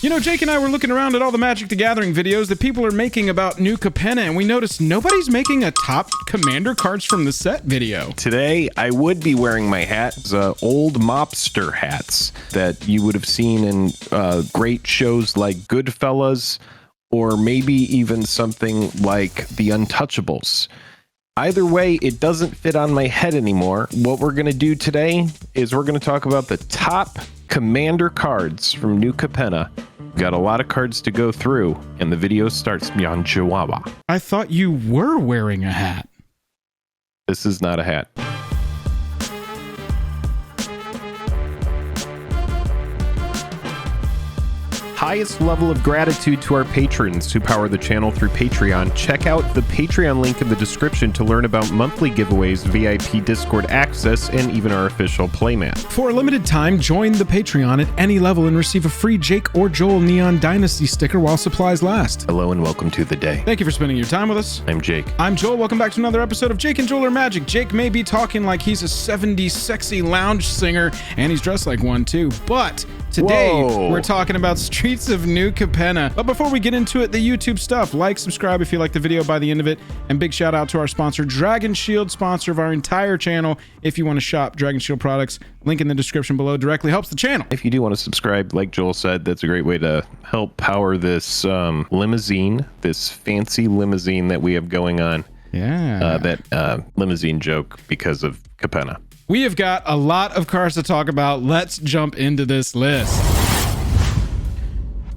You know, Jake and I were looking around at all the Magic the Gathering videos that people are making about New Capenna, and we noticed nobody's making a top commander cards from the set video. Today, I would be wearing my hat, old mobster hats that you would have seen in great shows like Goodfellas, or maybe even something like The Untouchables. Either way, it doesn't fit on my head anymore. What we're going to do today is we're going to talk about the top commander cards from New Capenna. We've got a lot of cards to go through, and the video starts beyond Chihuahua. I thought you were wearing a hat. This is not a hat. Highest level of gratitude to our patrons who power the channel through Patreon. Check out the Patreon link in the description to learn about monthly giveaways, VIP Discord access, and even our official playmat. For a limited time, join the Patreon at any level and receive a free Jake or Joel Neon Dynasty sticker while supplies last. Hello and welcome to the day. Thank you for spending your time with us. I'm Jake. I'm Joel. Welcome back to another episode of Jake and Joel Are Magic. Jake may be talking like he's a 70s sexy lounge singer, and he's dressed like one too, but today, we're talking about Streets of New Capenna. But before we get into it, the YouTube stuff, like, subscribe if you like the video by the end of it, and big shout out to our sponsor, Dragon Shield, sponsor of our entire channel. If you want to shop Dragon Shield products, link in the description below, directly helps the channel. If you do want to subscribe, like Joel said, that's a great way to help power this limousine, this fancy limousine that we have going on. Yeah. That limousine joke because of Capenna. We have got a lot of cards to talk about. Let's jump into this list.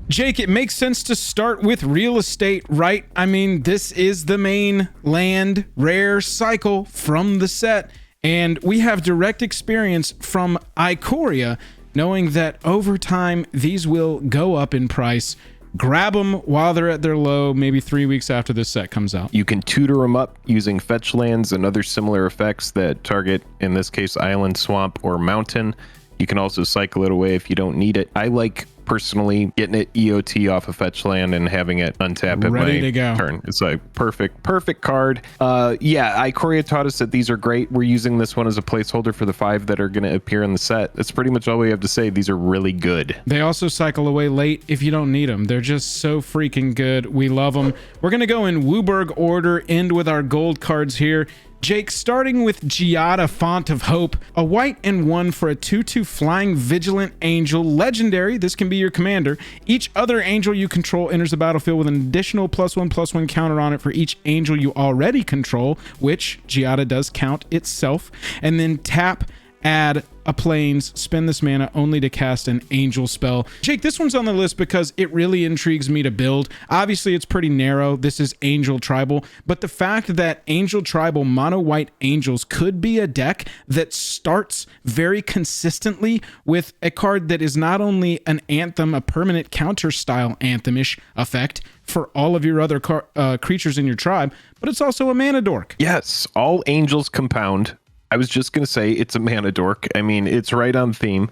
Jake, it makes sense to start with real estate, right? I mean, this is the main land rare cycle from the set, and we have direct experience from Ikoria, knowing that over time, these will go up in price. Grab them while they're at their low, maybe 3 weeks after this set comes out. You can tutor them up using fetch lands and other similar effects that target, in this case, island, swamp, or mountain. You can also cycle it away if you don't need it. I like personally getting it EOT off a fetch land and having it untap at my turn. It's like perfect card. Yeah, Ikoria taught us that these are great. We're using this one as a placeholder for the 5 that are going to appear in the set. That's pretty much all we have to say. These are really good. They also cycle away late if you don't need them. They're just so freaking good. We love them. We're going to go in Wooburg order, end with our gold cards here. Jake, starting with Giada, Font of Hope, a white and 1 for a 2/2 flying vigilant angel, legendary. This can be your commander. Each other angel you control enters the battlefield with an additional +1/+1 counter on it for each angel you already control, which Giada does count itself. And then tap, add a plains, spend this mana only to cast an angel spell. Jake, this one's on the list because it really intrigues me to build. Obviously, it's pretty narrow. This is Angel Tribal, but the fact that Angel Tribal mono white angels could be a deck that starts very consistently with a card that is not only an anthem, a permanent counter style anthemish effect for all of your other creatures in your tribe, but it's also a mana dork. Yes, all angels compound. I was just going to say it's a mana dork. I mean, it's right on theme.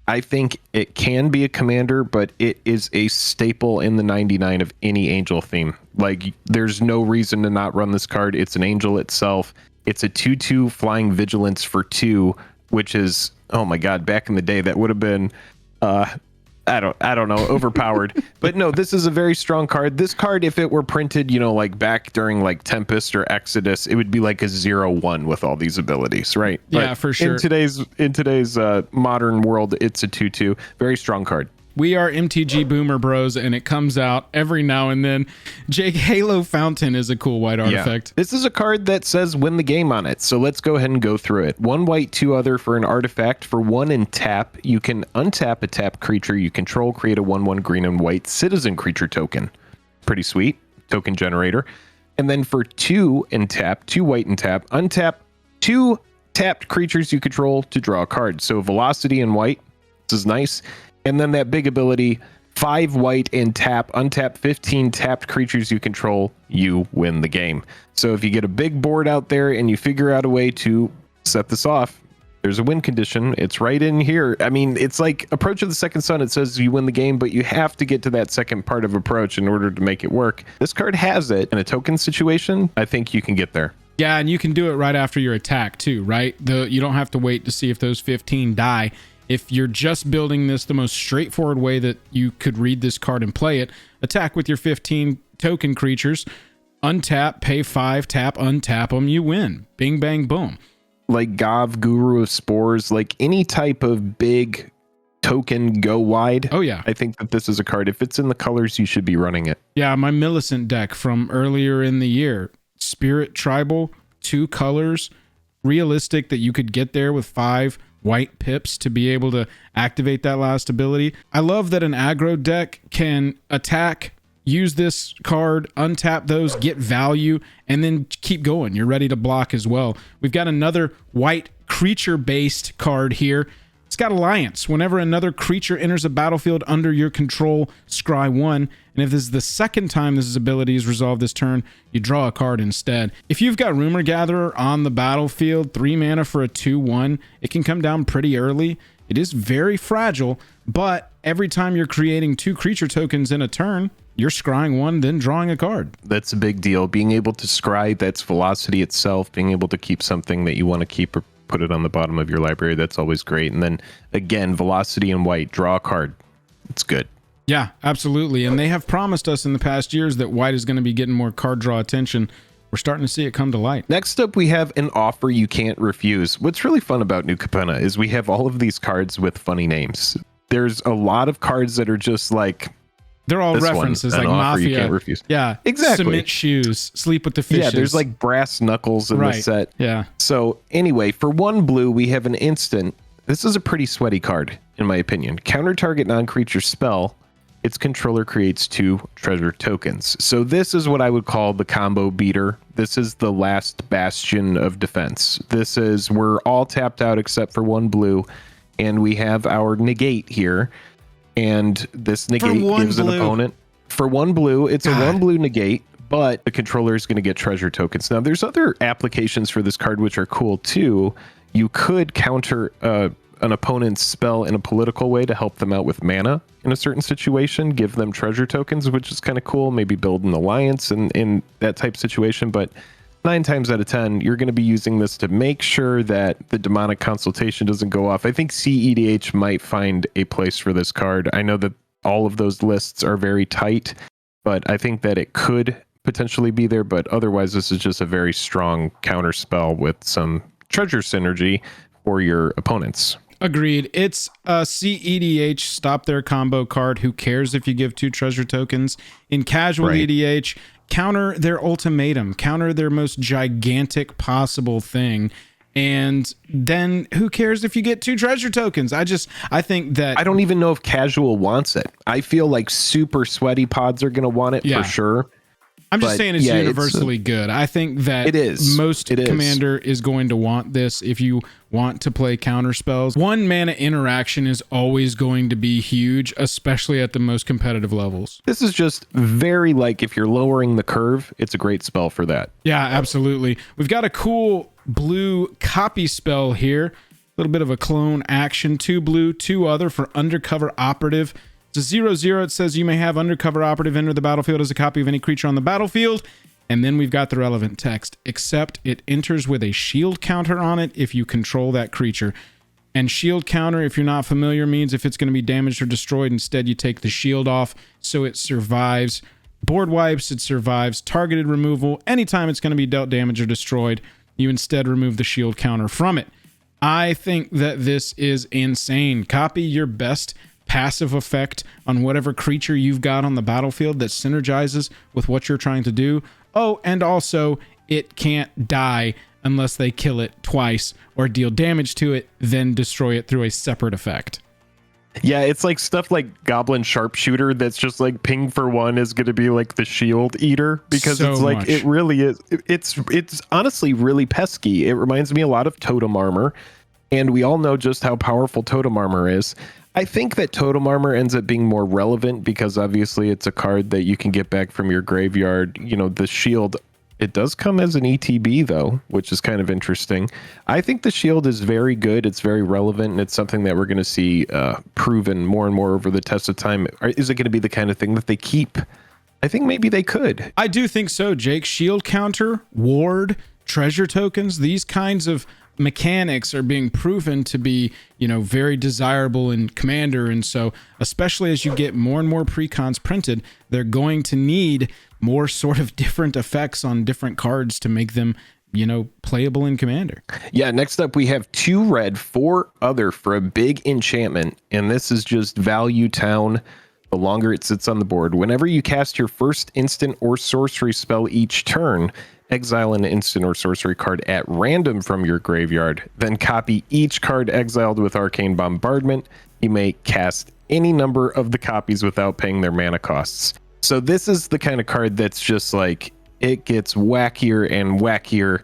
I think it can be a commander, but it is a staple in the 99 of any angel theme. Like, there's no reason to not run this card. It's an angel itself. It's a 2/2 flying vigilance for 2, which is, oh my God, back in the day, that would have been, I don't know, overpowered. But no, this is a very strong card. This card, if it were printed, you know, like back during like Tempest or Exodus, it would be like a 0/1 with all these abilities, right? Yeah, but for sure. In today's modern world, it's a 2/2. Very strong card. We are MTG Boomer Bros, and it comes out every now and then. Jake, Halo Fountain is a cool white artifact. Yeah. This is a card that says win the game on it, so let's go ahead and go through it. 1 white, 2 other for an artifact. For 1 and tap, you can untap a tap creature you control, create a 1/1 green and white citizen creature token. Pretty sweet. Token generator. And then for 2 and tap, 2 white and tap, untap 2 tapped creatures you control to draw a card. So velocity and white. This is nice. And then that big ability, 5 white and tap, untap 15 tapped creatures you control, you win the game. So if you get a big board out there and you figure out a way to set this off, there's a win condition. It's right in here. I mean, it's like Approach of the Second Sun. It says you win the game, but you have to get to that second part of Approach in order to make it work. This card has it. In a token situation, I think you can get there. Yeah, and you can do it right after your attack too, right? You don't have to wait to see if those 15 die. If you're just building this the most straightforward way that you could read this card and play it, attack with your 15 token creatures, untap, pay 5, tap, untap them, you win. Bing, bang, boom. Like Gav, Guru of Spores, like any type of big token go wide. Oh, yeah. I think that this is a card. If it's in the colors, you should be running it. Yeah, my Millicent deck from earlier in the year. Spirit Tribal, 2 colors, realistic that you could get there with 5 white pips to be able to activate that last ability. I love that an aggro deck can attack, use this card, untap those, get value, and then keep going. You're ready to block as well. We've got another white creature-based card here. It's got Alliance. Whenever another creature enters a battlefield under your control, scry 1. And if this is the second time this ability is resolved this turn, you draw a card instead. If you've got Rumor Gatherer on the battlefield, 3 mana for a 2/1, it can come down pretty early. It is very fragile, but every time you're creating 2 creature tokens in a turn, you're scrying 1, then drawing a card. That's a big deal. Being able to scry, that's velocity itself. Being able to keep something that you want to keep or put it on the bottom of your library, that's always great. And then again, velocity and white, draw a card. It's good. Yeah, absolutely. And they have promised us in the past years that white is going to be getting more card draw attention. We're starting to see it come to light. Next up, we have an offer you can't refuse. What's really fun about New Capenna is we have all of these cards with funny names. There's a lot of cards that are just like, they're all references like Mafia. You can't refuse. Yeah, exactly. Cement shoes, sleep with the fishes. Yeah, there's like brass knuckles in the set. Yeah. So anyway, for 1 blue, we have an instant. This is a pretty sweaty card, in my opinion. Counter target non-creature spell. Its controller creates 2 treasure tokens. So this is what I would call the combo beater. This is the last bastion of defense. This is, we're all tapped out except for 1 blue, and we have our negate here. And this negate gives an opponent for 1 blue. It's a 1 blue negate, but the controller is going to get treasure tokens. Now, there's other applications for this card which are cool too. You could counter an opponent's spell in a political way to help them out with mana in a certain situation, give them treasure tokens, which is kind of cool. Maybe build an alliance in that type of situation. But 9 times out of 10, you're going to be using this to make sure that the demonic consultation doesn't go off. I think CEDH might find a place for this card. I know that all of those lists are very tight, but I think that it could potentially be there. But otherwise, this is just a very strong counter spell with some treasure synergy for your opponents. Agreed. It's a CEDH stop their combo card. Who cares if you give 2 treasure tokens? In casual EDH, counter their ultimatum, counter their most gigantic possible thing, and then who cares if you get 2 treasure tokens? I think that I don't even know if casual wants it. I feel like super sweaty pods are going to want it for sure. I'm just saying it's universally good. I think that most commander is going to want this if you want to play counter spells. 1 mana interaction is always going to be huge, especially at the most competitive levels. This is just very like if you're lowering the curve, it's a great spell for that. Yeah, absolutely. We've got a cool blue copy spell here. A little bit of a clone action. 2 blue, 2 other for Undercover Operative. It's a 0/0. It says you may have Undercover Operative enter the battlefield as a copy of any creature on the battlefield. And then we've got the relevant text, except it enters with a shield counter on it if you control that creature. And shield counter, if you're not familiar, means if it's going to be damaged or destroyed, instead you take the shield off so it survives board wipes, it survives targeted removal. Anytime it's going to be dealt damage or destroyed, you instead remove the shield counter from it. I think that this is insane. Copy your best passive effect on whatever creature you've got on the battlefield that synergizes with what you're trying to do. Oh, and also it can't die unless they kill it twice or deal damage to it, then destroy it through a separate effect. Yeah, it's like stuff like Goblin Sharpshooter that's just like ping for 1 is going to be like the Shield Eater, because it's like it really is. It's honestly really pesky. It reminds me a lot of Totem Armor, and we all know just how powerful Totem Armor is. I think that Totem Armor ends up being more relevant because obviously it's a card that you can get back from your graveyard. You know, the Shield, it does come as an ETB though, which is kind of interesting. I think the Shield is very good. It's very relevant, and it's something that we're going to see proven more and more over the test of time. Is it going to be the kind of thing that they keep? I think maybe they could. I do think so, Jake. Shield counter, ward, treasure tokens, these kinds of mechanics are being proven to be, very desirable in Commander. And so, especially as you get more and more precons printed, they're going to need more sort of different effects on different cards to make them, playable in Commander. Yeah, next up we have 2 red, 4 other for a big enchantment, and this is just value town. The longer it sits on the board, whenever you cast your first instant or sorcery spell each turn, exile an instant or sorcery card at random from your graveyard, then copy each card exiled with Arcane Bombardment. You may cast any number of the copies without paying their mana costs. So this is the kind of card that's just like, it gets wackier and wackier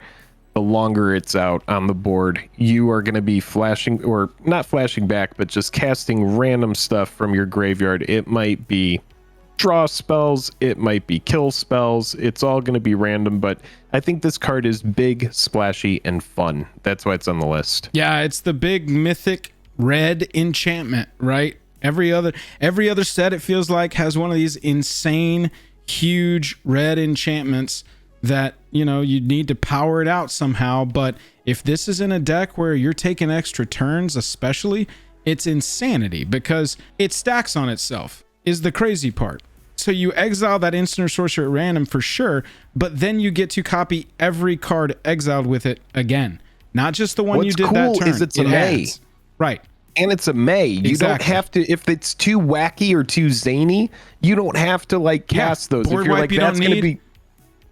the longer it's out on the board. You are going to be flashing, or not flashing back, but just casting random stuff from your graveyard. It might be draw spells, it might be kill spells. It's all going to be random, but I think this card is big, splashy, and fun. That's why it's on the list. Yeah, it's the big mythic red enchantment, right? Every other set, it feels like, has one of these insane huge red enchantments that you need to power it out somehow. But if this is in a deck where you're taking extra turns, especially, it's insanity because it stacks on itself is the crazy part. So you exile that instant or sorcery at random for sure, but then you get to copy every card exiled with it again, not just the one you did that turn. Is it's a May, right? And it's a May. You don't have to, if it's too wacky or too zany, you don't have to cast those. Board if you're wipe, like, you that's going to be...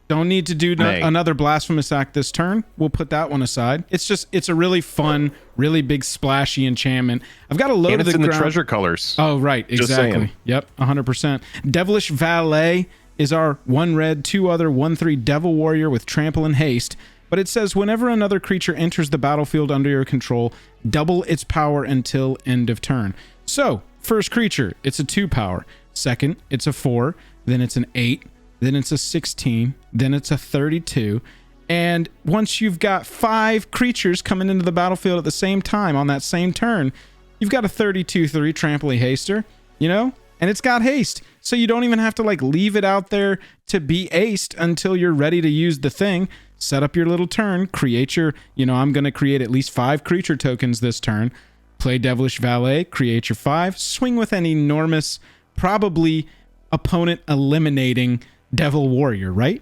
Don't need to do another blasphemous act this turn. We'll put that one aside. It's a really fun, really big splashy enchantment. I've got a load and of it's the in ground. the treasure colors. Oh, right. Exactly. Yep. 100%. Devilish Valet is our 1 red, 2 other, 1/3 Devil Warrior with trample and haste. But it says whenever another creature enters the battlefield under your control, double its power until end of turn. So, first creature, it's a 2 power. Second, it's a 4. Then it's an 8. Then it's a 16. Then it's a 32. And once you've got 5 creatures coming into the battlefield at the same time on that same turn, you've got a 32/3 trample haster, and it's got haste. So you don't even have to leave it out there to be aced until you're ready to use the thing. Set up your little turn, create your, I'm going to create at least 5 creature tokens this turn. Play Devilish Valet, create your 5, swing with an enormous, probably opponent eliminating Devil Warrior, right?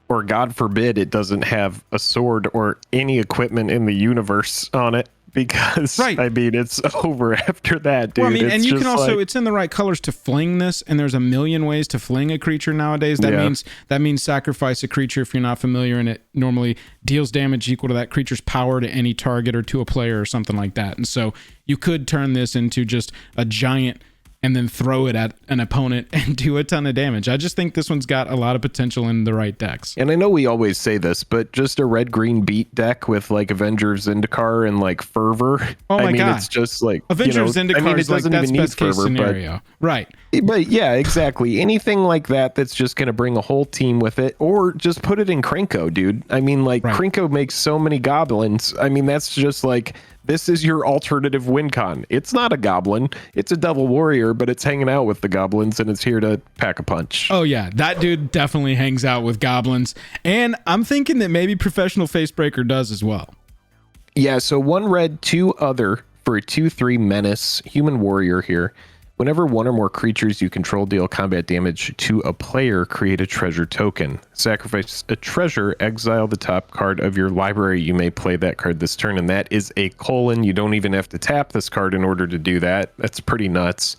Or God forbid it doesn't have a sword or any equipment in the universe on it, because it's over after that, dude. Well, and it's you can also, it's in the right colors to fling this, and there's a million ways to fling a creature nowadays. That means sacrifice a creature if you're not familiar, and it normally deals damage equal to that creature's power to any target or to a player or something like that. And so you could turn this into just a giant and then throw it at an opponent and do a ton of damage. I just think this one's got a lot of potential in the right decks. And I know we always say this, but just a red-green beat deck with Avengers Zendikar and Fervor. Oh my God. It's just Avengers Zendikar is that's best case Fervor, scenario. Right. But yeah, exactly. Anything like that's just going to bring a whole team with it, or just put it in Krenko, dude. Krenko makes so many goblins. That's just this is your alternative win con. It's not a goblin. It's a Devil Warrior, but it's hanging out with the goblins and it's here to pack a punch. Oh, yeah. That dude definitely hangs out with goblins. And I'm thinking that maybe Professional Facebreaker does as well. Yeah, so 1 red, 2 other for a 2/3 Menace, human warrior here. Whenever 1 or more creatures you control deal combat damage to a player, create a treasure token. Sacrifice a treasure, exile the top card of your library. You may play that card this turn, and that is a colon. You don't even have to tap this card in order to do that. That's pretty nuts.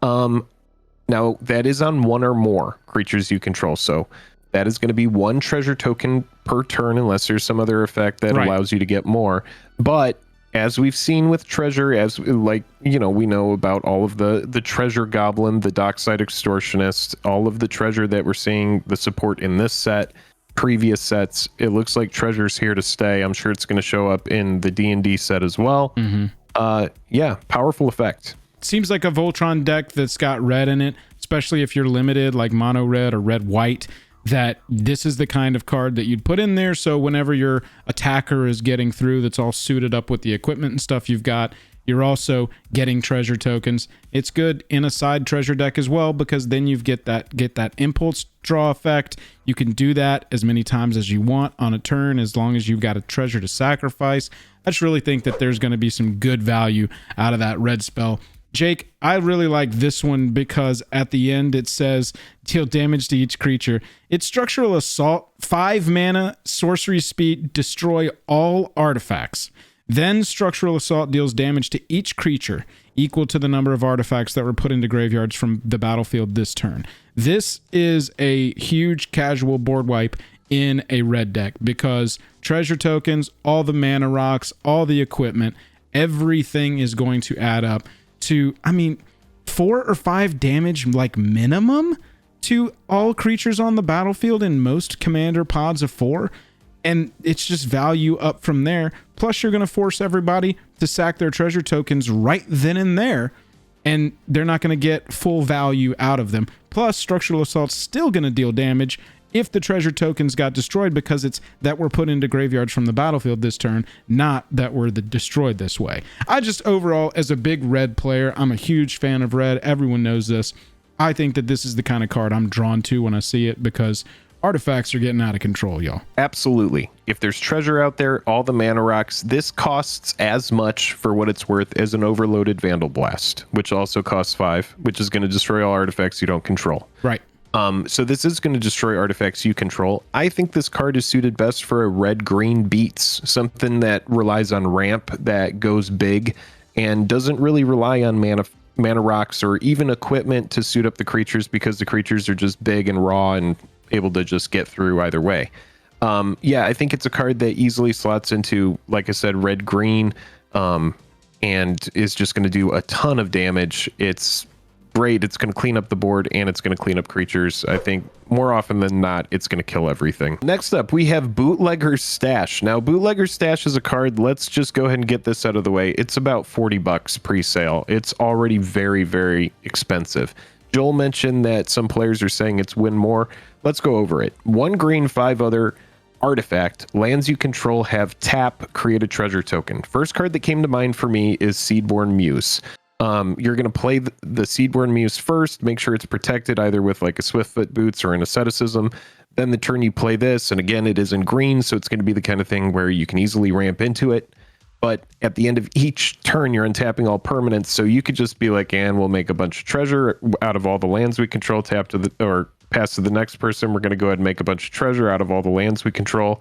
Now, that is on 1 or more creatures you control, so that is going to be 1 treasure token per turn, unless there's some other effect that allows you to get more. But as we've seen with treasure, we know about all of the treasure goblin, the dockside extortionist, all of the treasure that we're seeing, the support in this set, previous sets. It looks like treasure's here to stay. I'm sure it's going to show up in the D&D set as well. Yeah, powerful effect. Seems like a Voltron deck that's got red in it, especially if you're limited, like mono red or red white, that this is the kind of card that you'd put in there. So whenever your attacker is getting through, that's all suited up with the equipment and stuff you've got, you're also getting treasure tokens. It's good in a side treasure deck as well, because then you get that impulse draw effect. You can do that as many times as you want on a turn, as long as you've got a treasure to sacrifice. I just really think that there's going to be some good value out of that red spell. Jake, I really like this one because at the end it says deal damage to each creature. It's Structural Assault, 5 mana, sorcery speed, destroy all artifacts. Then Structural Assault deals damage to each creature equal to the number of artifacts that were put into graveyards from the battlefield this turn. This is a huge casual board wipe in a red deck because treasure tokens, all the mana rocks, all the equipment, everything is going to add up to, 4 or 5 damage like minimum to all creatures on the battlefield in most commander pods of 4. And it's just value up from there. Plus, you're going to force everybody to sack their treasure tokens right then and there, and they're not going to get full value out of them. Plus, Structural Assault's still going to deal damage if the treasure tokens got destroyed because it's that were put into graveyards from the battlefield this turn, not that were destroyed this way. I just overall, as a big red player, I'm a huge fan of red. Everyone knows this. I think that this is the kind of card I'm drawn to when I see it because artifacts are getting out of control, y'all. Absolutely. If there's treasure out there, all the mana rocks, this costs as much for what it's worth as an overloaded Vandal Blast, which also costs 5, which is going to destroy all artifacts you don't control. Right. So this is going to destroy artifacts you control. I think this card is suited best for a red-green beats, something that relies on ramp, that goes big, and doesn't really rely on mana rocks or even equipment to suit up the creatures because the creatures are just big and raw and able to just get through either way. Yeah, I think it's a card that easily slots into, like I said, red-green, and is just going to do a ton of damage. It's great. It's going to clean up the board and it's going to clean up creatures. I think more often than not, it's going to kill everything. Next up, we have Bootleggers Stash. Now, Bootleggers Stash is a card. Let's just go ahead and get this out of the way. It's about $40 pre-sale. It's already very, very expensive. Joel mentioned that some players are saying it's win more. Let's go over it. 1 green, 5 other artifact. Lands you control have tap, create a treasure token. First card that came to mind for me is Seedborn Muse. You're going to play the Seedborn Muse first, make sure it's protected either with like a Swiftfoot Boots or an Asceticism. Then the turn you play this, and again, it is in green, so it's going to be the kind of thing where you can easily ramp into it. But at the end of each turn, you're untapping all permanents, so you could just be like, and we'll make a bunch of treasure out of all the lands we control, tap to the, or pass to the next person. We're going to go ahead and make a bunch of treasure out of all the lands we control.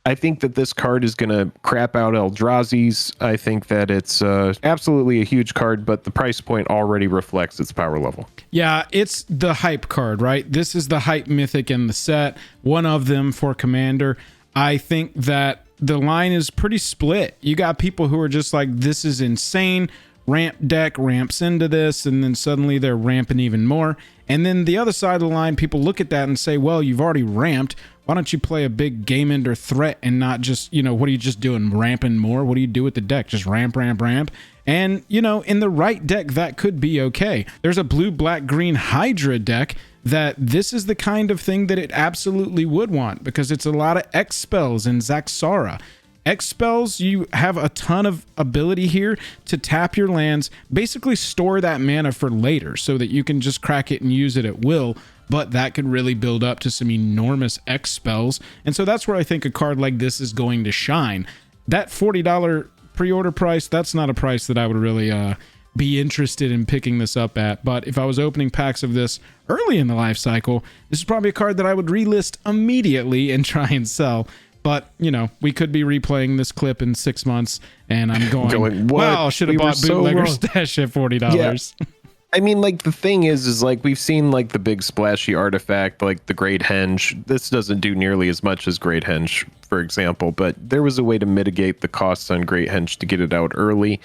I think that this card is going to crap out Eldrazi's. I think that it's absolutely a huge card, but the price point already reflects its power level. Yeah, it's the hype card, right? This is the hype mythic in the set, one of them for Commander. I think that the line is pretty split. You got people who are just like, this is insane. Ramp deck ramps into this, and then suddenly they're ramping even more. And then the other side of the line, people look at that and say, well, you've already ramped. Why don't you play a big game ender threat and not just, what are you just doing? Ramping more? What do you do with the deck? Just ramp, ramp, ramp. And, in the right deck, that could be okay. There's a blue, black, green Hydra deck that this is the kind of thing that it absolutely would want because it's a lot of X spells and Zaxara. X spells, you have a ton of ability here to tap your lands, basically store that mana for later so that you can just crack it and use it at will. But that could really build up to some enormous X spells. And so that's where I think a card like this is going to shine. That $40 pre-order price, that's not a price that I would really be interested in picking this up at. But if I was opening packs of this early in the life cycle, this is probably a card that I would relist immediately and try and sell. But, we could be replaying this clip in 6 months and I'm going wow, should have bought Bootlegger's Stash at $40. Yeah. I mean, the thing is we've seen the big splashy artifact, like the Great Henge. This doesn't do nearly as much as Great Henge, for example, but there was a way to mitigate the costs on Great Henge to get it out early.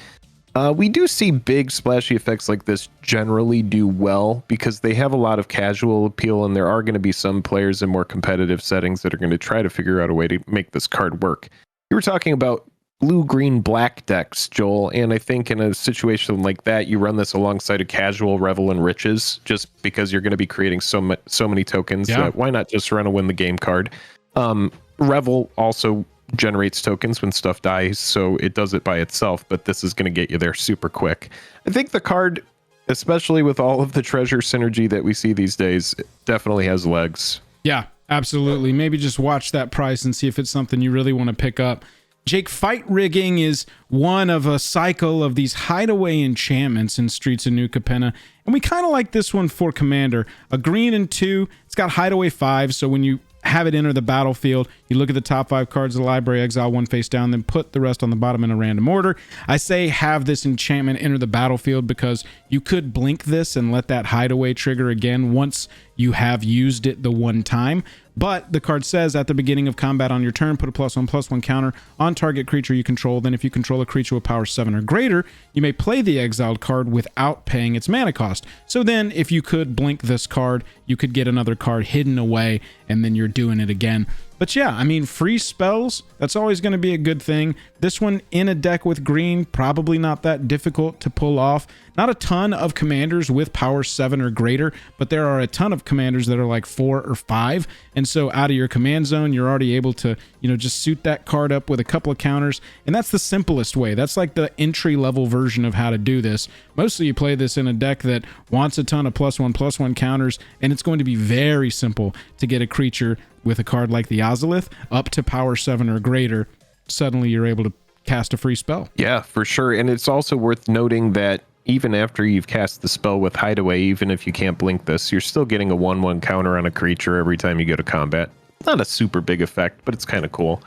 We do see big splashy effects like this generally do well because they have a lot of casual appeal, and there are going to be some players in more competitive settings that are going to try to figure out a way to make this card work. You were talking about blue, green, black decks, Joel, and I think in a situation like that, you run this alongside a casual Revel in Riches just because you're going to be creating so many tokens. Yeah. Why not just run a win the game card? Revel also generates tokens when stuff dies, so it does it by itself, but this is going to get you there super quick. I think the card, especially with all of the treasure synergy that we see these days, definitely has legs. Yeah, absolutely. Maybe just watch that price and see if it's something you really want to pick up. Jake, fight rigging is one of a cycle of these hideaway enchantments in Streets of New Capenna, and we kind of like this one for Commander. A green and 2, it's got hideaway 5, so when you have it enter the battlefield, you look at the top 5 cards of the library, exile 1 face down, then put the rest on the bottom in a random order. I say have this enchantment enter the battlefield because you could blink this and let that hideaway trigger again once you have used it the one time. But the card says at the beginning of combat on your turn, put a +1/+1 counter on target creature you control. Then if you control a creature with power 7 or greater, you may play the exiled card without paying its mana cost. So then if you could blink this card, you could get another card hidden away, and then you're doing it again. But yeah, I mean, free spells, that's always going to be a good thing. This one in a deck with green, probably not that difficult to pull off. Not a ton of commanders with power 7 or greater, but there are a ton of commanders that are like 4 or 5. And so out of your command zone, you're already able to, just suit that card up with a couple of counters. And that's the simplest way. That's like the entry level version of how to do this. Mostly you play this in a deck that wants a ton of +1/+1 counters, and it's going to be very simple to get a creature with a card like the Ozolith up to power 7 or greater. Suddenly you're able to cast a free spell. Yeah, for sure. And it's also worth noting that even after you've cast the spell with Hideaway, even if you can't blink this, you're still getting a 1/1 counter on a creature every time you go to combat. Not a super big effect, but it's kind of cool.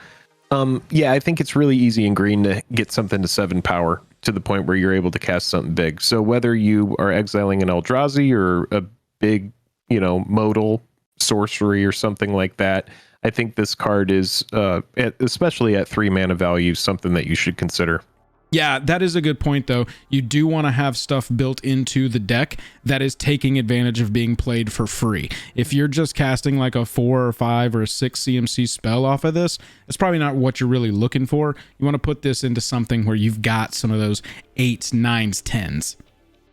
Yeah, I think it's really easy in green to get something to 7 power to the point where you're able to cast something big. So whether you are exiling an Eldrazi or a big, modal sorcery or something like that, I think this card is, especially at 3 mana value, something that you should consider. Yeah, that is a good point, though. You do want to have stuff built into the deck that is taking advantage of being played for free. If you're just casting like a 4 or 5 or a 6 CMC spell off of this, that's probably not what you're really looking for. You want to put this into something where you've got some of those 8s, 9s, 10s.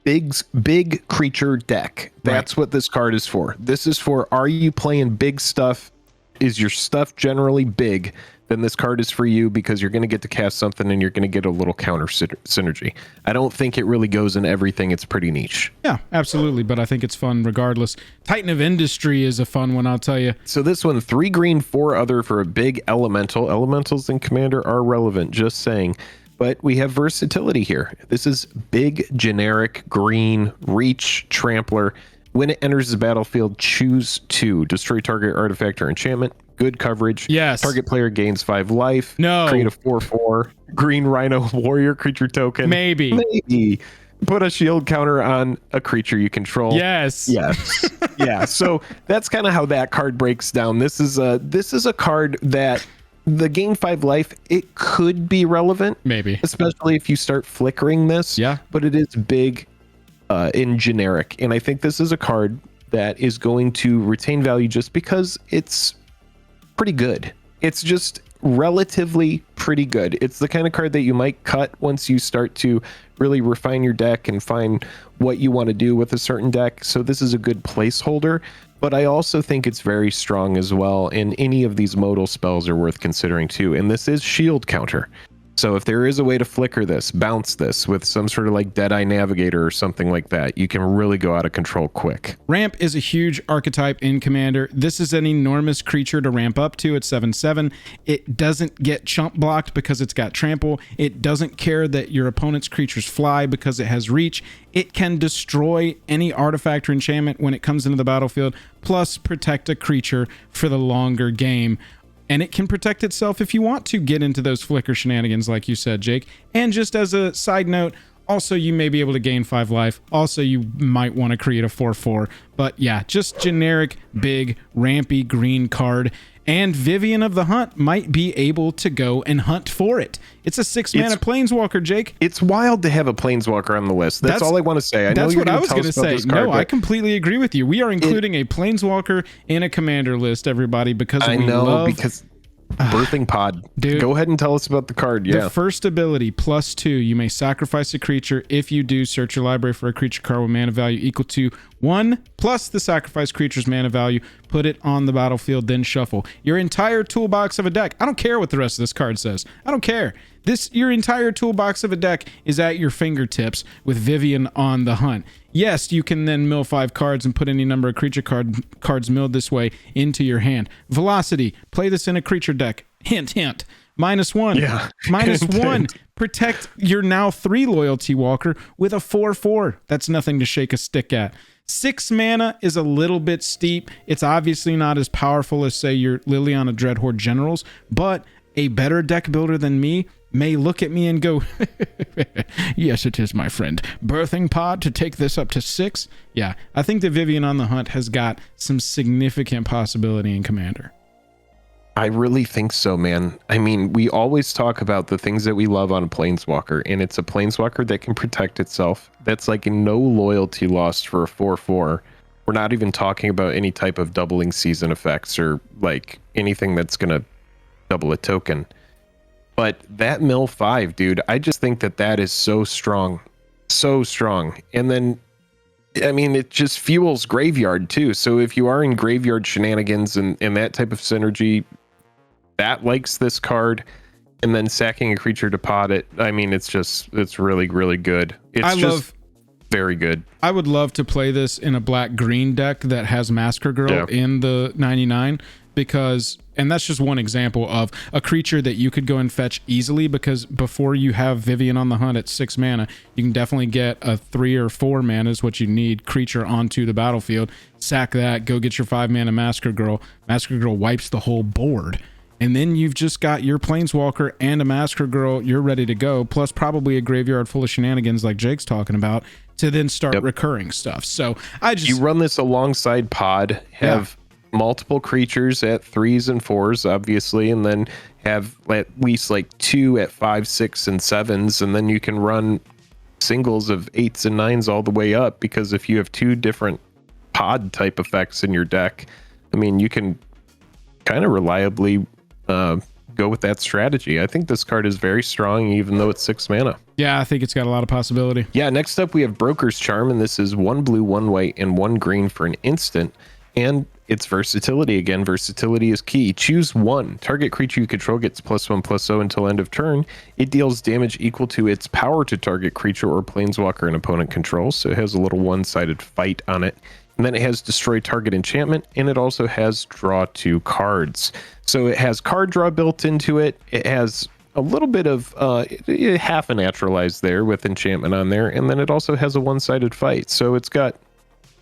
Big creature deck. That's what this card is for. This is for, are you playing big stuff? Is your stuff generally big? Then this card is for you because you're going to get to cast something and you're going to get a little counter synergy. I don't think it really goes in everything. It's pretty niche. Yeah, absolutely. But I think it's fun regardless. Titan of Industry is a fun one, I'll tell you. So this one, 3 green, 4 other for a big elemental. Elementals in Commander are relevant, just saying. But we have versatility here. This is big, generic, green, reach, trampler. When it enters the battlefield, choose 2. Destroy target artifact or enchantment. Good coverage. Yes. Target player gains 5 life. No. Create a 4/4 green rhino warrior creature token. Maybe. Put a shield counter on a creature you control. Yes. Yeah. So that's kind of how that card breaks down. This is a card that the gain 5 life, it could be relevant. Maybe. Especially if you start flickering this. Yeah. But it is big in generic. And I think this is a card that is going to retain value just because it's pretty good. It's just relatively pretty good. It's the kind of card that you might cut once you start to really refine your deck and find what you want to do with a certain deck. So this is a good placeholder, but I also think it's very strong as well, and any of these modal spells are worth considering too. And this is shield counter. So if there is a way to flicker this, bounce this with some sort of like Deadeye Navigator or something like that, you can really go out of control quick. Ramp is a huge archetype in Commander. This is an enormous creature to ramp up to at 7/7. It doesn't get chump blocked because it's got trample. It doesn't care that your opponent's creatures fly because it has reach. It can destroy any artifact or enchantment when it comes into the battlefield, plus protect a creature for the longer game. And it can protect itself if you want to get into those flicker shenanigans, like you said, Jake. And just as a side note, also you may be able to gain 5 life. Also, you might want to create a 4/4. But yeah, just generic, big, rampy green card. And Vivian of the Hunt might be able to go and hunt for it. It's a 6-mana planeswalker, Jake. It's wild to have a planeswalker on the list. That's all I want to say. I know that's you're what I was going to say. Card, no, I completely agree with you. We are including a planeswalker in a commander list, everybody, because we love... because Birthing Pod. Dude, go ahead and tell us about the card. Yeah. The first ability, +2. You may sacrifice a creature. If you do, search your library for a creature card with mana value equal to 1 plus the sacrificed creature's mana value. Put it on the battlefield, then shuffle. Your entire toolbox of a deck. I don't care what the rest of this card says. I don't care. Your entire toolbox of a deck is at your fingertips with Vivian on the Hunt. Yes, you can then mill 5 cards and put any number of creature cards milled this way into your hand. Velocity, play this in a creature deck. Hint, hint. -1. Yeah. -1. Protect your now 3 loyalty walker with a 4/4. That's nothing to shake a stick at. 6 mana is a little bit steep. It's obviously not as powerful as, say, your Liliana Dreadhorde Generals, but a better deck builder than me may look at me and go, yes, it is, my friend. Birthing pod to take this up to 6? Yeah, I think that Vivian on the Hunt has got some significant possibility in Commander. I really think so, man. I mean, we always talk about the things that we love on a Planeswalker, and it's a Planeswalker that can protect itself. That's like no loyalty lost for a 4/4. We're not even talking about any type of doubling season effects or like anything that's going to double a token. But that mill 5, dude, I just think that that is so strong. So strong. And then, I mean, it just fuels graveyard too. So if you are in graveyard shenanigans and that type of synergy, that likes this card, and then sacking a creature to pot it. I mean, it's really, really good. It's very good. I would love to play this in a black-green deck that has Massacre Girl in the 99, because, and that's just one example of a creature that you could go and fetch easily, because before you have Vivian on the Hunt at 6 mana, you can definitely get a 3 or 4 mana is what you need creature onto the battlefield, sack that, go get your 5 mana Massacre Girl. Massacre Girl wipes the whole board. And then you've just got your Planeswalker and a Massacre Girl, you're ready to go, plus probably a graveyard full of shenanigans like Jake's talking about, to then start recurring stuff. So you run this alongside Pod, have multiple creatures at 3s and 4s, obviously, and then have at least like 2 at 5, 6, and 7s, and then you can run singles of 8s and 9s all the way up, because if you have 2 different Pod type effects in your deck, I mean, you can kind of reliably go with that strategy. I think this card is very strong, even though it's 6 mana. Yeah, I think it's got a lot of possibility. Yeah, next up we have Broker's Charm, and this is 1 blue, 1 white, and 1 green for an instant. And its versatility again. Versatility is key. Choose 1. Target creature you control gets +1/+0 until end of turn. It deals damage equal to its power to target creature or planeswalker an opponent controls. So it has a little one-sided fight on it. And then it has destroy target enchantment, and it also has draw 2 cards. So it has card draw built into it. It has a little bit of half a naturalize there with enchantment on there, and then it also has a one-sided fight. So it's got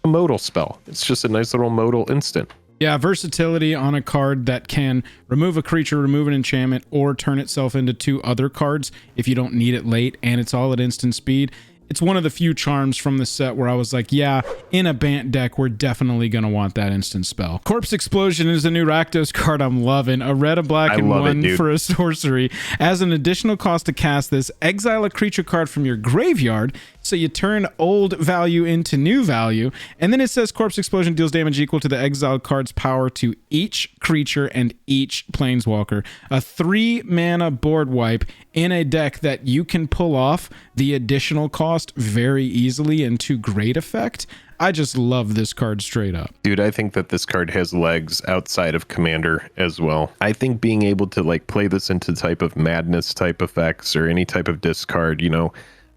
a modal spell. It's just a nice little modal instant. Yeah, versatility on a card that can remove a creature, remove an enchantment, or turn itself into 2 other cards if you don't need it late, and it's all at instant speed. It's one of the few charms from the set where I was like, yeah, in a Bant deck, we're definitely going to want that instant spell. Corpse Explosion is a new Rakdos card I'm loving. A red, a black, and 1 for a sorcery. As an additional cost to cast this, exile a creature card from your graveyard, so you turn old value into new value. And then it says Corpse Explosion deals damage equal to the exiled card's power to each creature and each planeswalker. A 3 mana board wipe in a deck that you can pull off the additional cost very easily and to great effect. I just love this card straight up. Dude, I think that this card has legs outside of Commander as well. I think being able to like play this into type of madness type effects or any type of discard, you know,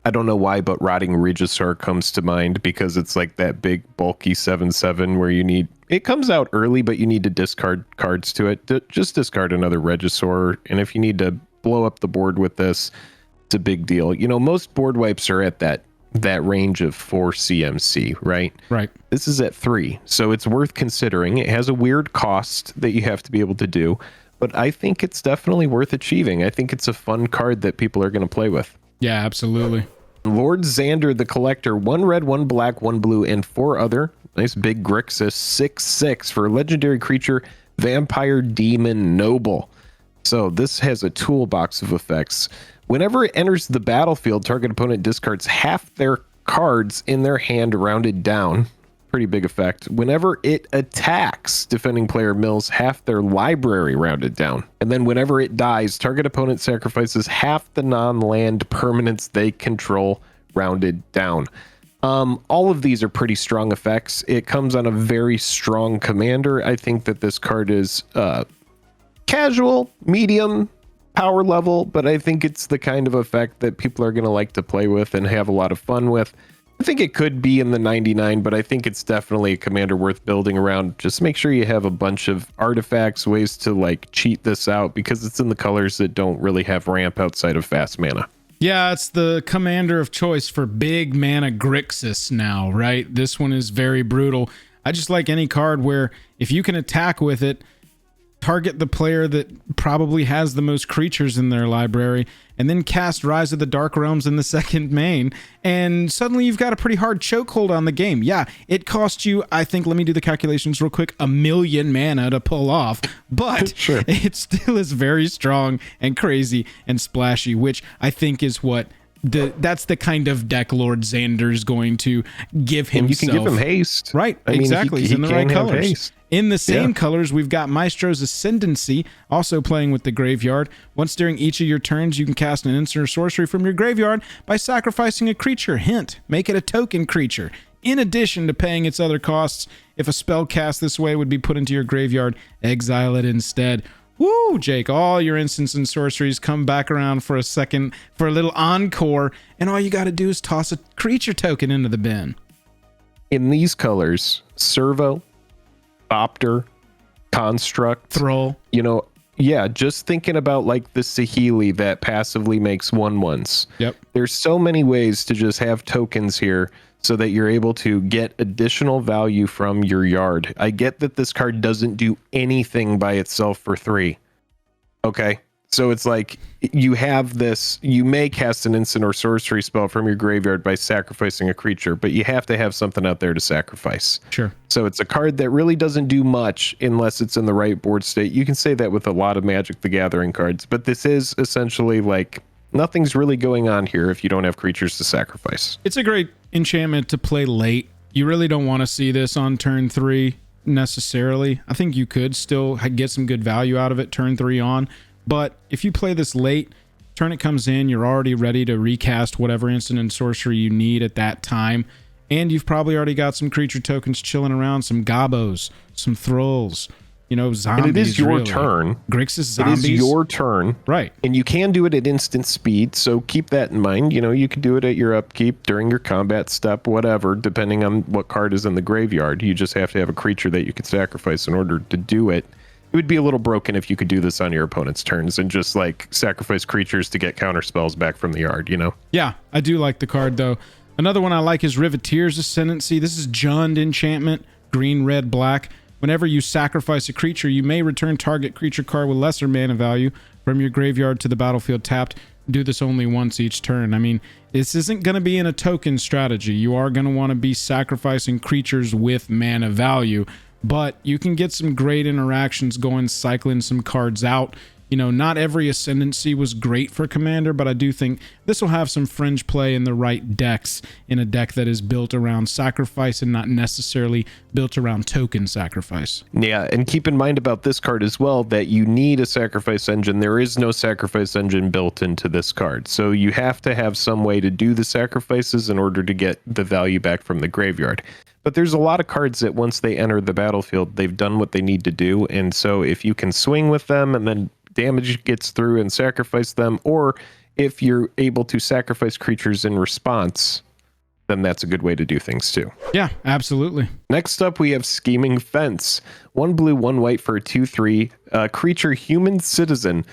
I don't know why, but Rotting Regisaur comes to mind because it's like that big bulky 7/7 where you need, it comes out early, but you need to discard cards to it. Just discard another Regisaur. And if you need to blow up the board with this, it's a big deal. You know, most board wipes are at that range of 4 CMC, right? Right. This is at 3, so it's worth considering. It has a weird cost that you have to be able to do, but I think it's definitely worth achieving. I think it's a fun card that people are going to play with. Yeah, absolutely. Lord Xander the Collector, 1 red, 1 black, 1 blue, and 4 other. Nice big Grixis, 6/6 for a legendary creature, Vampire Demon Noble. So this has a toolbox of effects. Whenever it enters the battlefield, target opponent discards half their cards in their hand rounded down. Pretty big effect. Whenever it attacks, defending player mills half their library rounded down. And then whenever it dies, target opponent sacrifices half the non-land permanents they control rounded down. All of these are pretty strong effects. It comes on a very strong commander. I think that this card is casual, medium, power level, but I think it's the kind of effect that people are going to like to play with and have a lot of fun with. I think it could be in the 99, but I think it's definitely a commander worth building around. Just make sure you have a bunch of artifacts, ways to like cheat this out, because it's in the colors that don't really have ramp outside of fast mana. Yeah, it's the commander of choice for big mana Grixis now, right? This one is very brutal. I just like any card where if you can attack with it, target the player that probably has the most creatures in their library, and then cast Rise of the Dark Realms in the second main, and suddenly you've got a pretty hard chokehold on the game. Yeah, it cost you, I think, let me do the calculations real quick, 1,000,000 mana to pull off, but Sure. It still is very strong and crazy and splashy, which I think is what that's the kind of deck Lord Xander's going to give himself. And you can give him haste. Right, I mean, exactly. He's in the right colors. Haste. In the same colors, we've got Maestros Ascendancy, also playing with the graveyard. Once during each of your turns, you can cast an instant or sorcery from your graveyard by sacrificing a creature. Hint, make it a token creature. In addition to paying its other costs, if a spell cast this way would be put into your graveyard, exile it instead. Woo, Jake, all your instants and sorceries come back around for a second, for a little encore, and all you got to do is toss a creature token into the bin. In these colors, Servo, Opter, Construct, Thrall. Just thinking about like the Saheeli that passively makes 1/1s. Yep. There's so many ways to just have tokens here so that you're able to get additional value from your yard. I get that this card doesn't do anything by itself for 3. Okay. So it's like you have this, you may cast an instant or sorcery spell from your graveyard by sacrificing a creature, but you have to have something out there to sacrifice. Sure. So it's a card that really doesn't do much unless it's in the right board state. You can say that with a lot of Magic the Gathering cards, but this is essentially like nothing's really going on here if you don't have creatures to sacrifice. It's a great enchantment to play late. You really don't want to see this on turn 3 necessarily. I think you could still get some good value out of it turn 3 on. But if you play this late, turn it comes in, you're already ready to recast whatever instant and sorcery you need at that time. And you've probably already got some creature tokens chilling around, some Gobos, some Thralls, zombies. And it is your really. turn. Grixis zombies. It is your turn. Right. And you can do it at instant speed, so keep that in mind. You can do it at your upkeep, during your combat step, whatever, depending on what card is in the graveyard. You just have to have a creature that you can sacrifice in order to do it. It would be a little broken if you could do this on your opponent's turns and just like sacrifice creatures to get counter spells back from the yard, Yeah, I do like the card though. Another one I like is Riveters Ascendancy. This is Jund enchantment, green, red, black. Whenever you sacrifice a creature, you may return target creature card with lesser mana value from your graveyard to the battlefield tapped. Do this only once each turn. I mean, this isn't going to be in a token strategy. You are going to want to be sacrificing creatures with mana value. But you can get some great interactions going, cycling some cards out. Not every Ascendancy was great for Commander, but I do think this will have some fringe play in the right decks, in a deck that is built around sacrifice and not necessarily built around token sacrifice. Yeah, and keep in mind about this card as well that you need a sacrifice engine. There is no sacrifice engine built into this card. So you have to have some way to do the sacrifices in order to get the value back from the graveyard. But there's a lot of cards that once they enter the battlefield, they've done what they need to do. And so if you can swing with them and then damage gets through and sacrifice them, or if you're able to sacrifice creatures in response, then that's a good way to do things too. Yeah, absolutely. Next up, we have Scheming Fence. 1 blue, 1 white for a 2/3 creature human citizen.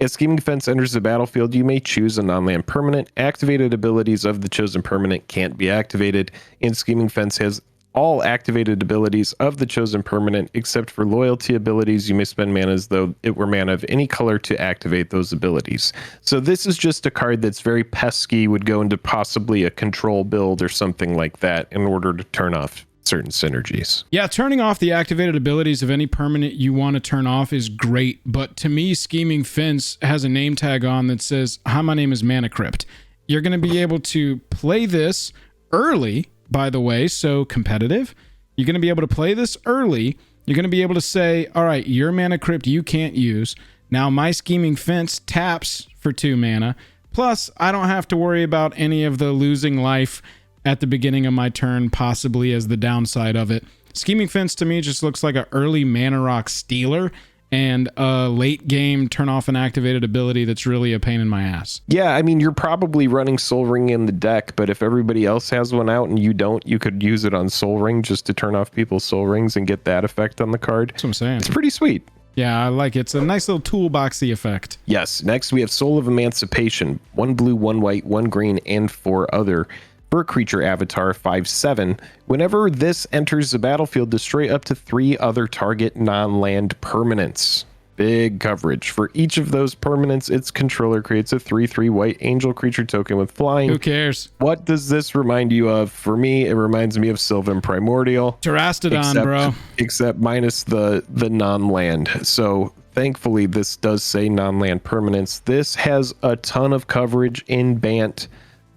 As Scheming Fence enters the battlefield, you may choose a non-land permanent. Activated abilities of the chosen permanent can't be activated, and Scheming Fence has all activated abilities of the chosen permanent, except for loyalty abilities. You may spend mana as though it were mana of any color to activate those abilities. So this is just a card that's very pesky, would go into possibly a control build or something like that in order to turn off certain synergies. Yeah, turning off the activated abilities of any permanent you want to turn off is great, but to me, Scheming Fence has a name tag on that says, hi, my name is Mana Crypt. You're going to be able to play this early, by the way, so competitive. You're going to be able to play this early. You're going to be able to say, all right, your Mana Crypt you can't use. Now my Scheming Fence taps for 2 mana. Plus, I don't have to worry about any of the losing life at the beginning of my turn, possibly as the downside of it. Scheming Fence to me just looks like an early Mana Rock stealer, and a late game turn off an activated ability that's really a pain in my ass. Yeah, I mean, you're probably running Soul Ring in the deck, but if everybody else has one out and you don't, you could use it on Soul Ring just to turn off people's Soul Rings and get that effect on the card. That's what I'm saying. It's pretty sweet. Yeah, I like it. It's a nice little toolboxy effect. Yes. Next, we have Soul of Emancipation. 1 blue, 1 white, 1 green, and 4 other. For a creature avatar, 5/7. Whenever this enters the battlefield, destroy up to 3 other target non-land permanents. Big coverage. For each of those permanents, its controller creates a 3/3 white angel creature token with flying. Who cares? What does this remind you of? For me, it reminds me of Sylvan Primordial. Terastodon, bro. Except minus the non-land. So thankfully, this does say non-land permanents. This has a ton of coverage in Bant.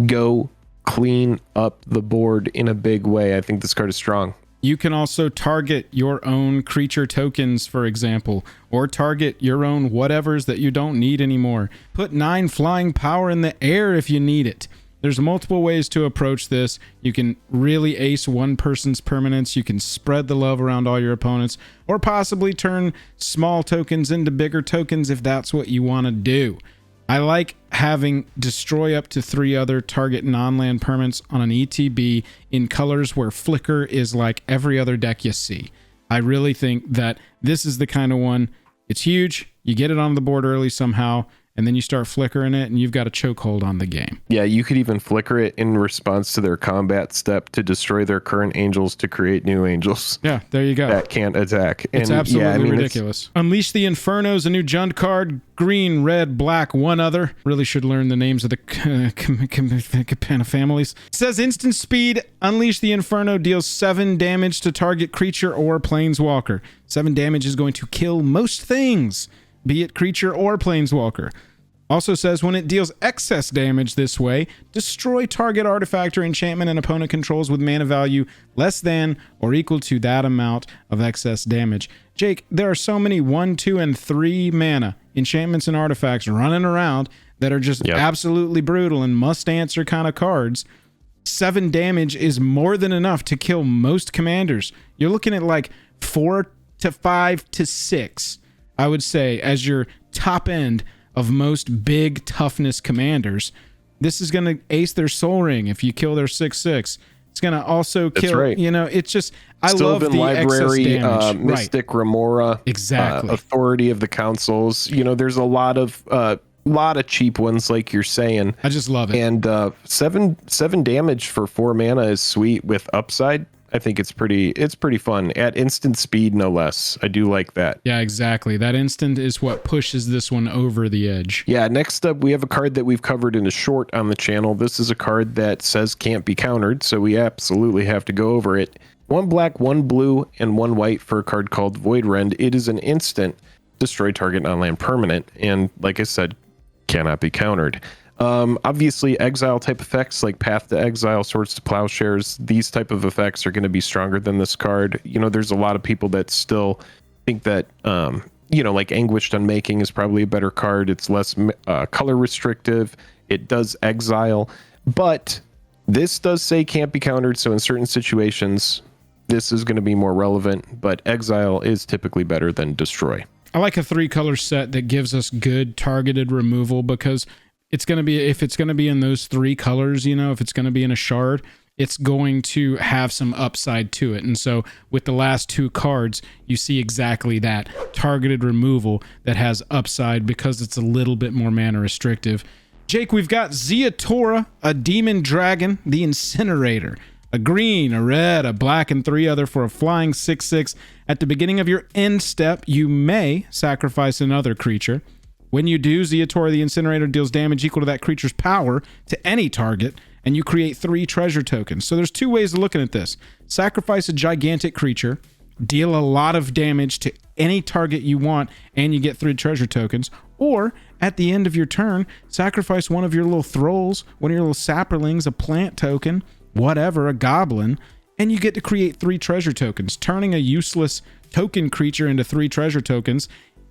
Go clean up the board in a big way. I think this card is strong. You can also target your own creature tokens, for example, or target your own whatevers that you don't need anymore. Put 9 flying power in the air if you need it. There's multiple ways to approach this. You can really ace one person's permanents. You can spread the love around all your opponents, or possibly turn small tokens into bigger tokens if that's what you want to do. I like having destroy up to 3 other target non-land permanents on an ETB in colors where flicker is like every other deck you see. I really think that this is the kind of one, it's huge, you get it on the board early somehow, and then you start flickering it, and you've got a chokehold on the game. Yeah, you could even flicker it in response to their combat step to destroy their current angels to create new angels. Yeah, there you go. That can't attack. It's absolutely ridiculous. Unleash the Infernos, a new Jund card. Green, red, black, 1 other. Really should learn the names of the Capenna families. It says instant speed. Unleash the Inferno deals 7 damage to target creature or planeswalker. 7 damage is going to kill most things, be it creature or planeswalker. Also says when it deals excess damage this way, destroy target artifact or enchantment an opponent controls with mana value less than or equal to that amount of excess damage. Jake, there are so many 1, 2, and 3 mana enchantments and artifacts running around that are just absolutely brutal and must answer kind of cards. 7 damage is more than enough to kill most commanders. You're looking at like 4 to 5 to 6, I would say, as your top end of most big toughness commanders. This is going to ace their Soul Ring if you kill their 6/6. It's going to also kill, you know, it's just, I love the Library, excess damage. Mystic Remora, exactly. Authority of the Councils. You know, there's a lot of cheap ones, like you're saying. I just love it. And 7 damage for 4 mana is sweet with upside. I think it's pretty fun at instant speed, no less. I do like that. Yeah, exactly. That instant is what pushes this one over the edge. Yeah, next up, we have a card that we've covered in a short on the channel. This is a card that says can't be countered, so we absolutely have to go over it. 1 black, 1 blue, and 1 white for a card called Void Rend. It is an instant, destroy target non-land permanent, and like I said, cannot be countered. Obviously, exile type effects like Path to Exile, Swords to Plowshares, these type of effects are going to be stronger than this card. You know, there's a lot of people that still think that, you know, like Anguished Unmaking is probably a better card. It's less color restrictive. It does exile, but this does say can't be countered. So in certain situations, this is going to be more relevant, but exile is typically better than destroy. I like a 3-color set that gives us good targeted removal, because it's going to be, if it's going to be in those 3 colors, you know, if it's going to be in a shard, it's going to have some upside to it. And so with the last 2 cards, you see exactly that targeted removal that has upside because it's a little bit more mana restrictive. Jake, we've got Zeatora, a demon dragon, the Incinerator. A green, a red, a black, and 3 other for a flying 6/6. At the beginning of your end step, you may sacrifice another creature. When you do, Zeatora the Incinerator deals damage equal to that creature's power to any target, and you create 3 treasure tokens. So there's 2 ways of looking at this. Sacrifice a gigantic creature, deal a lot of damage to any target you want, and you get 3 treasure tokens. Or, at the end of your turn, sacrifice one of your little thralls, one of your little sapperlings, a plant token, whatever, a goblin, and you get to create 3 treasure tokens, turning a useless token creature into 3 treasure tokens.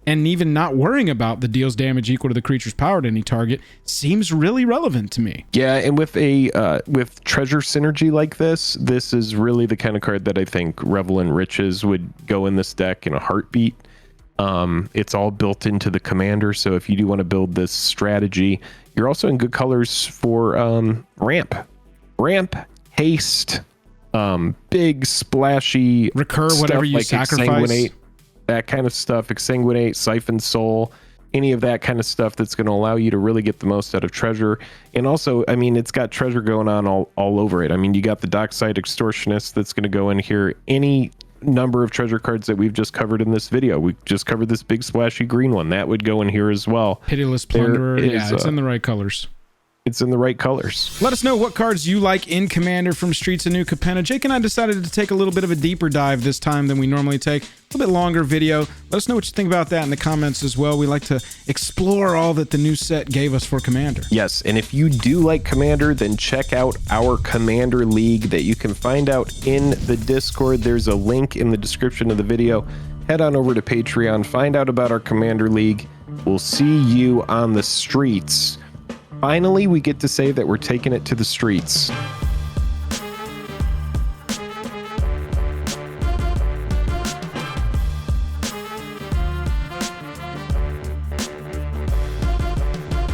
And even not worrying about the deals damage equal to the creature's power to any target seems really relevant to me. Yeah, and with a with treasure synergy like this is really the kind of card that I think Revel in Riches would go in this deck in a heartbeat. It's all built into the commander, so if you do want to build this strategy, you're also in good colors for ramp, haste, big splashy recur, whatever you like sacrifice, that kind of stuff, exsanguinate, siphon soul, any of that kind of stuff that's going to allow you to really get the most out of treasure. And also, I mean, it's got treasure going on all over it. I mean, you got the dockside extortionist that's going to go in here. Any number of treasure cards that we've just covered in this video, we just covered this big splashy green one, that would go in here as well. Pitiless Plunderer. Yeah, it's in the right colors. It's in the right colors. Let us know what cards you like in Commander from Streets of New Capenna. Jake and I decided to take a little bit of a deeper dive this time than we normally take. A little bit longer video. Let us know what you think about that in the comments as well. We like to explore all that the new set gave us for Commander. Yes, and if you do like Commander, then check out our Commander League that you can find out in the Discord. There's a link in the description of the video. Head on over to Patreon, find out about our Commander League. We'll see you on the streets. Finally, we get to say that we're taking it to the streets.